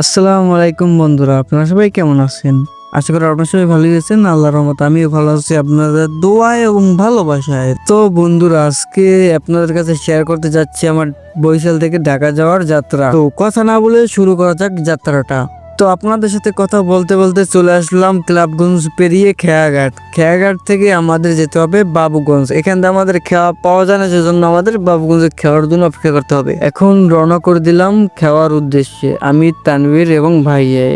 আসসালামু আলাইকুম বন্ধুরা, আপনারা সবাই কেমন আছেন? আশা করি আপনারা সবাই ভালো আছেন। আল্লাহর রহমতে আমিও ভালো আছি আপনাদের দোয়ায় এবং ভালোবাসায়। তো বন্ধুরা, আজকে আপনাদের কাছে শেয়ার করতে যাচ্ছি আমার বরিশাল থেকে ঢাকা যাওয়ার যাত্রা। তো কথা না বলে শুরু করা যাক যাত্রাটা। তো আপনাদের সাথে কথা বলতে বলতে চলে আসলাম ক্লাবগঞ্জ পেরিয়ে খেয়াঘাট। খেয়াঘাট থেকে আমাদের যেতে হবে বাবুগঞ্জ। এখান থেকে আমাদের খেয়া পাওয়া যায় না, সেজন্য আমাদের বাবুগঞ্জে খেয়ার জন্য অপেক্ষা করতে হবে। এখন রওনা করে দিলাম খেওয়ার উদ্দেশ্যে, আমি, তানভীর এবং ভাইয়া।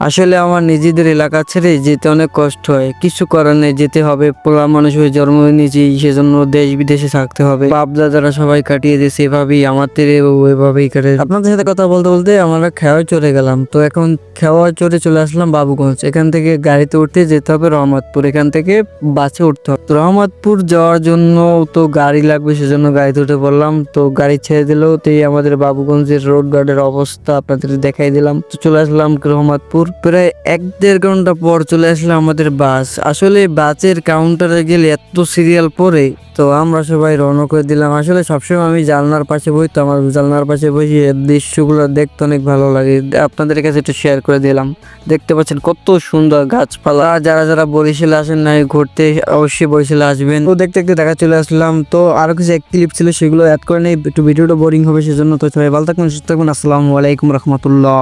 আসলে আমার নিজেদের এলাকা ছেড়ে যেতে অনেক কষ্ট হয়, কিছু করার নেই, যেতে হবে। পোলা মানুষ হয়ে জন্ম নিয়েছি, সেজন্য দেশ বিদেশে থাকতে হবে। বাপ দাদারা সবাই কাটিয়ে দিয়েছে, এভাবেই আমাদের ওইভাবেই কাটে। আপনাদের সাথে কথা বলতে বলতে আমরা খেওয়ায় চলে গেলাম। তো এখন খেওয়া চড়ে চলে আসলাম বাবুগঞ্জ। এখান থেকে গাড়িতে উঠতে যেতে হবে রহমতপুর, এখান থেকে বাসে উঠতে হবে। তো রহমতপুর যাওয়ার জন্য তো গাড়ি লাগবে, সেজন্য গাড়িতে উঠে পড়লাম। তো গাড়ি ছেড়ে দিলেও আমাদের বাবুগঞ্জের রোড গার্ডের অবস্থা আপনাদের দেখাই দিলাম। তো চলে আসলাম রহমতপুর। প্রায় 1-1.5 ঘন্টা পর চলে আসলাম আমাদের বাস। আসলে বাসের কাউন্টারে গেলে এত সিরিয়াল পরে, তো আমরা সবাই রওনা করে দিলাম। আসলে সবসময় আমি জানলার পাশে বই, তো আমার জানলার পাশে বসে দৃশ্যগুলো দেখতে অনেক ভালো লাগে। আপনাদের কাছে একটু শেয়ার করে দিলাম। দেখতে পাচ্ছেন কত সুন্দর গাছপালা। যারা যারা বরিশালে আসেন নাই ঘুরতে, অবশ্যই বরিশালে আসবেন। তো দেখতে দেখতে দেখা চলে আসলাম। তো আরো কিছু ক্লিপ ছিল, সেগুলো অ্যাড করে নেই, একটু ভিডিওটা বোরিং হবে সেজন্য। তো সবাই ভালো থাকবেন, সুস্থ থাকবেন। আসসালামু আলাইকুম রহমতুল্লাহ।